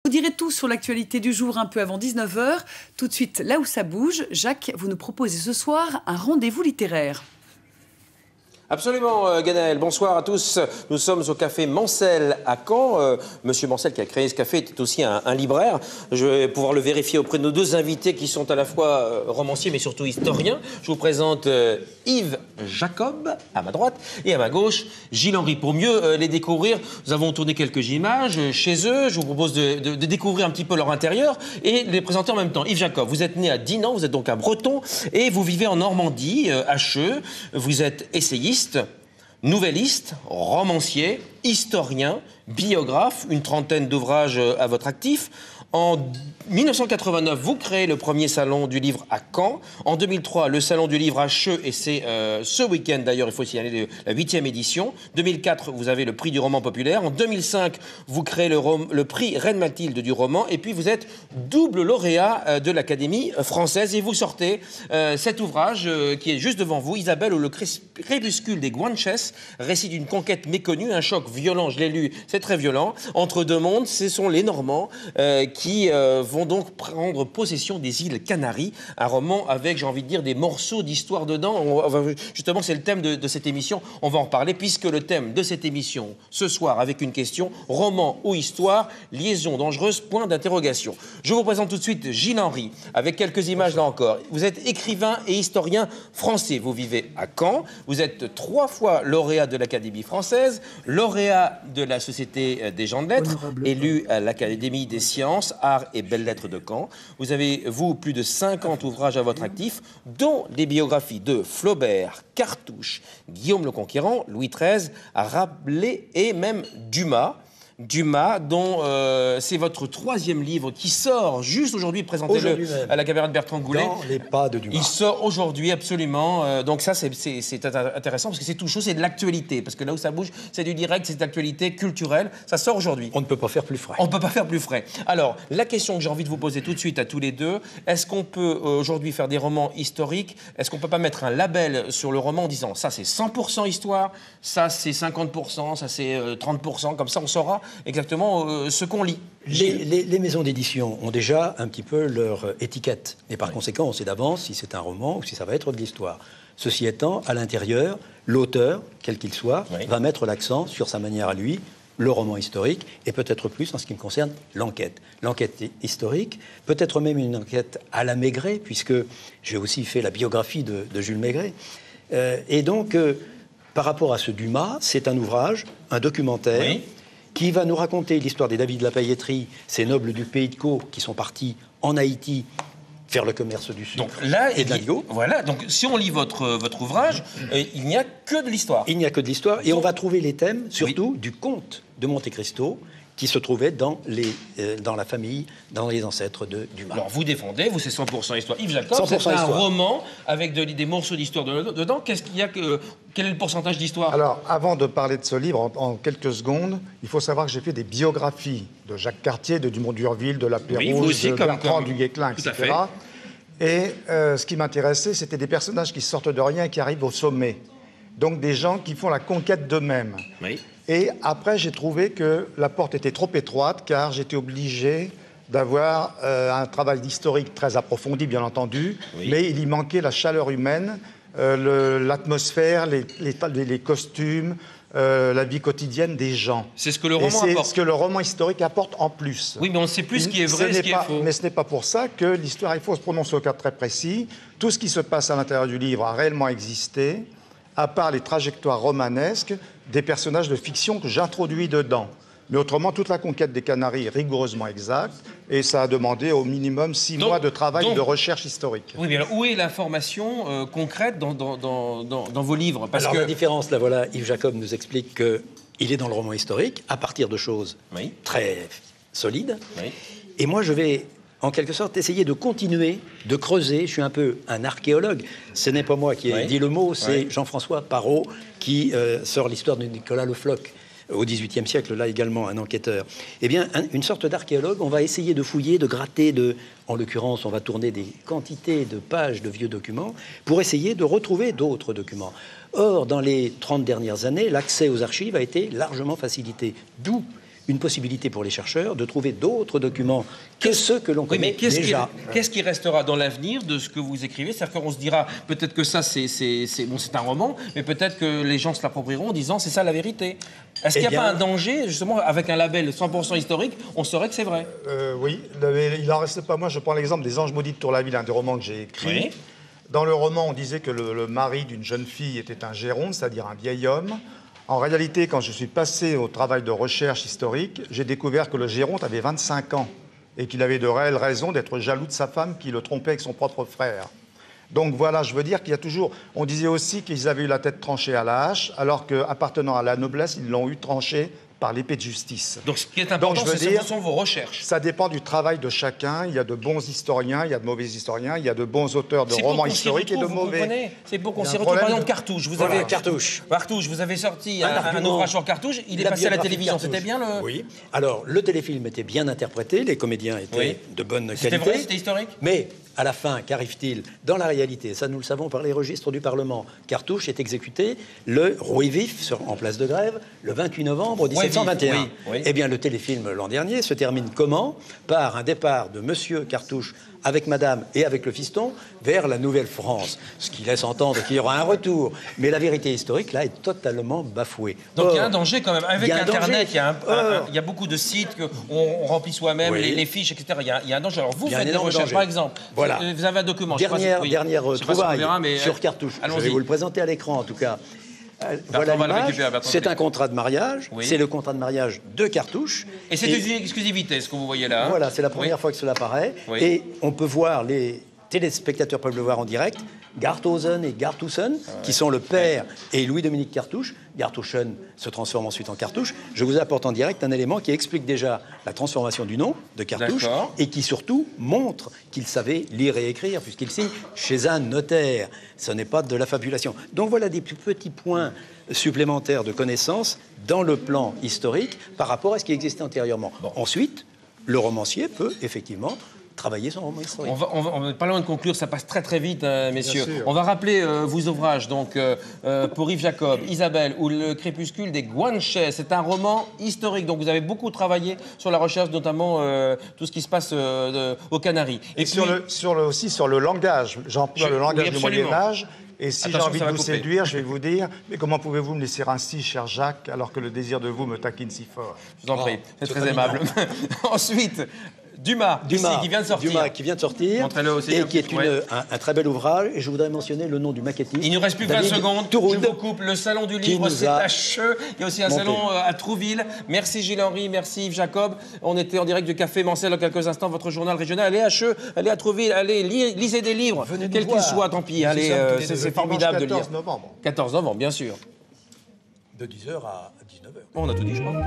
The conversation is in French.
Vous direz tout sur l'actualité du jour un peu avant 19 h. Tout de suite, là où ça bouge, Jacques, vous nous proposez ce soir un rendez-vous littéraire. Absolument, Ganaël. Bonsoir à tous. Nous sommes au café Mancel à Caen. Monsieur Mancel, qui a créé ce café, était aussi un libraire. Je vais pouvoir le vérifier auprès de nos deux invités qui sont à la fois romanciers mais surtout historiens. Je vous présente Yves Jacob à ma droite et à ma gauche Gilles Henry. Pour mieux les découvrir, nous avons tourné quelques images chez eux. Je vous propose de découvrir un petit peu leur intérieur et de les présenter en même temps. Yves Jacob, vous êtes né à Dinan, vous êtes donc un Breton et vous vivez en Normandie, à Cheux. Vous êtes essayiste, nouvelliste, romancier, historien, biographe, une trentaine d'ouvrages à votre actif. En 1989, vous créez le premier salon du livre à Caen. En 2003, le salon du livre à Cheux, et c'est ce week-end d'ailleurs, il faut signaler la 8e édition. 2004, vous avez le prix du roman populaire. En 2005, vous créez le prix Reine Mathilde du roman. Et puis vous êtes double lauréat de l'Académie française. Et vous sortez cet ouvrage qui est juste devant vous, Isabelle ou le crépuscule des Guanches, récit d'une conquête méconnue, un choc violent, je l'ai lu, c'est très violent, entre deux mondes. Ce sont les Normands qui vont donc prendre possession des îles Canaries, un roman avec, j'ai envie de dire, des morceaux d'histoire dedans. Justement, c'est le thème de cette émission, on va en reparler, puisque le thème de cette émission, ce soir, avec une question, roman ou histoire, liaison dangereuse, point d'interrogation. Je vous présente tout de suite Gilles Henry, avec quelques images là encore. Vous êtes écrivain et historien français, vous vivez à Caen, vous êtes 3 fois lauréat de l'Académie française, lauréat de la Société des gens de lettres, élu à l'Académie des sciences, arts et belles lettres de Caen. Vous avez, vous, plus de 50 ouvrages à votre actif, dont des biographies de Flaubert, Cartouche, Guillaume le Conquérant, Louis XIII, Rabelais et même Dumas. Dumas, dont c'est votre 3e livre qui sort juste aujourd'hui, présentez-le à la caméra de Bertrand Goulet. Dans les pas de Dumas. Il sort aujourd'hui, absolument. Donc ça, c'est intéressant parce que c'est tout chaud, c'est de l'actualité. Parce que là où ça bouge, c'est du direct, c'est de l'actualité culturelle. Ça sort aujourd'hui. On ne peut pas faire plus frais. On ne peut pas faire plus frais. Alors, la question que j'ai envie de vous poser tout de suite à tous les deux, est-ce qu'on peut aujourd'hui faire des romans historiques? Est-ce qu'on ne peut pas mettre un label sur le roman en disant ça c'est 100% histoire, ça c'est 50%, ça c'est 30%, comme ça on saura exactement ce qu'on lit. Les maisons d'édition ont déjà un petit peu leur étiquette. Et par conséquent, on sait d'avance si c'est un roman ou si ça va être de l'histoire. Ceci étant, à l'intérieur, l'auteur, quel qu'il soit, va mettre l'accent sur sa manière à lui, le roman historique, et peut-être plus en ce qui me concerne, l'enquête. L'enquête historique, peut-être même une enquête à la Maigret, puisque j'ai aussi fait la biographie de Jules Maigret. Et donc, par rapport à ce Dumas, c'est un ouvrage, un documentaire, qui va nous raconter l'histoire des David de la Pailletterie, ces nobles du pays de Caux qui sont partis en Haïti faire le commerce du Sucre et de l'indigo. Voilà, donc si on lit votre ouvrage, il n'y a que de l'histoire. Il n'y a que de l'histoire, et on va trouver les thèmes, surtout, du comte de Monte Cristo, qui se trouvait dans la famille, dans les ancêtres de Dumas. Alors vous défendez, vous c'est 100% histoire. Yves Jacob, 100% c'est un roman avec des morceaux d'histoire dedans. Qu'est-ce qu'il y a quel est le pourcentage d'histoire? Alors, avant de parler de ce livre, en quelques secondes, il faut savoir que j'ai fait des biographies de Jacques Cartier, de Dumont d'Urville, de La Pérouse, de Bertrand du Guesclin, etc. Et ce qui m'intéressait, c'était des personnages qui sortent de rien et qui arrivent au sommet. Donc des gens qui font la conquête d'eux-mêmes. Oui. Et après, j'ai trouvé que la porte était trop étroite, car j'étais obligé d'avoir un travail historique très approfondi, bien entendu, mais il y manquait la chaleur humaine, l'atmosphère, les costumes, la vie quotidienne des gens. C'est ce que le roman apporte. C'est ce que le roman historique apporte en plus. Oui, mais on ne sait plus ce qui est vrai et ce qui est faux. Mais ce n'est pas pour ça que l'histoire, il faut se prononcer au cas très précis. Tout ce qui se passe à l'intérieur du livre a réellement existé, à part les trajectoires romanesques des personnages de fiction que j'introduis dedans. Mais autrement, toute la conquête des Canaries est rigoureusement exacte, et ça a demandé au minimum 6 mois de travail de recherche historique. Oui, mais alors, où est l'information concrète dans vos livres? Alors la différence, là voilà, Yves Jacob nous explique qu'il est dans le roman historique, à partir de choses très solides. Et moi, je vais en quelque sorte, essayer de continuer, de creuser. Je suis un peu un archéologue. Ce n'est pas moi qui ai dit le mot, c'est Jean-François Parrot qui sort l'histoire de Nicolas Le Floch au XVIIIe siècle, là également un enquêteur. Eh bien, une sorte d'archéologue, on va essayer de fouiller, de gratter, en l'occurrence, on va tourner des quantités de pages de vieux documents pour essayer de retrouver d'autres documents. Or, dans les 30 dernières années, l'accès aux archives a été largement facilité. D'où une possibilité pour les chercheurs de trouver d'autres documents que ceux que l'on connaît déjà. Qu'est-ce qui restera dans l'avenir de ce que vous écrivez? C'est-à-dire qu'on se dira, peut-être que ça, c'est un roman, mais peut-être que les gens se l'approprieront en disant, c'est ça la vérité. Est-ce qu'il n'y a pas un danger, justement, avec un label 100% historique, on saurait que c'est vrai? Oui, il n'en reste pas. Moi, je prends l'exemple des Anges maudits de Tour-la-Ville, un des romans que j'ai écrit. Oui. Dans le roman, on disait que le mari d'une jeune fille était un géronte, c'est-à-dire un vieil homme. En réalité, quand je suis passé au travail de recherche historique, j'ai découvert que le géronte avait 25 ans et qu'il avait de réelles raisons d'être jaloux de sa femme qui le trompait avec son propre frère. Donc voilà, je veux dire qu'il y a toujours... On disait aussi qu'ils avaient eu la tête tranchée à la hache, alors qu'appartenant à la noblesse, ils l'ont eu tranchée par l'épée de justice. Donc ce qui est important, ce sont vos recherches. Ça dépend du travail de chacun. Il y a de bons historiens, il y a de mauvais historiens, il y a de bons auteurs de romans historiques et de mauvais. C'est pour qu'on s'y retrouve. Par exemple, Cartouche. Vous avez Cartouche. Vous avez sorti un ouvrage sur Cartouche. Il est passé à la télévision. C'était bien le... Oui. Alors, le téléfilm était bien interprété. Les comédiens étaient de bonne qualité. C'était vrai, c'était historique. Mais à la fin, qu'arrive-t-il? Dans la réalité, ça nous le savons par les registres du Parlement, Cartouche est exécuté le rouet vif en place de Grève le 28 novembre 1721. Oui. Eh bien, le téléfilm l'an dernier se termine comment? Par un départ de Monsieur Cartouche avec Madame et avec le fiston vers la Nouvelle-France, ce qui laisse entendre qu'il y aura un retour. Mais la vérité historique, là, est totalement bafouée. Donc il y a un danger quand même. Avec Internet, il y a beaucoup de sites qu'on remplit soi-même, les fiches, etc. Il y a un danger. Alors vous faites des recherches, par exemple. Voilà. Vous avez un document. Dernière trouvaille sur Cartouche. Je vais vous le présenter à l'écran, en tout cas. Voilà l'image. C'est un contrat de mariage. Oui. C'est le contrat de mariage de Cartouche. Et c'est une exclusivité, ce que vous voyez là. Voilà, c'est la première fois que cela apparaît. Oui. Et on peut voir, les téléspectateurs peuvent le voir en direct, Garthausen et Garthusen, qui sont le père et Louis-Dominique Cartouche. Garthusen se transforme ensuite en Cartouche. Je vous apporte en direct un élément qui explique déjà la transformation du nom de Cartouche et qui surtout montre qu'il savait lire et écrire puisqu'il signe chez un notaire. Ce n'est pas de la fabulation. Donc voilà des petits points supplémentaires de connaissances dans le plan historique par rapport à ce qui existait antérieurement. Ensuite, le romancier peut effectivement travailler son roman historique. On n'est pas loin de conclure, ça passe très très vite, messieurs. On va rappeler vos ouvrages, donc pour Yves Jacob, Isabelle ou Le Crépuscule des Guanches. C'est un roman historique, donc vous avez beaucoup travaillé sur la recherche, notamment tout ce qui se passe aux Canaries. Et puis, aussi sur le langage. J'emploie le langage du Moyen-Âge. Et si j'ai envie de vous séduire, je vais vous dire, mais comment pouvez-vous me laisser ainsi, cher Jacques, alors que le désir de vous me taquine si fort? Je vous en prie, c'est très aimable. Ensuite, Dumas, ici, qui vient de sortir. Dumas, qui vient de sortir. Montrez-le aussi. Et qui est un très bel ouvrage. Et je voudrais mentionner le nom du maquettiste. Il nous reste plus que 20 secondes. Je vous coupe. Le salon du livre, c'est à Cheux. Il y a aussi un salon à Trouville. Merci Gilles-Henri, merci Yves Jacob. On était en direct du Café Mancel dans quelques instants. Votre journal régional. Allez à Cheux, allez à Trouville, allez, lisez des livres. Quels qu'ils soient, tant pis. Allez, c'est formidable de lire. 14 novembre. 14 novembre, bien sûr. De 10h à 19h. On a tout dit, je crois.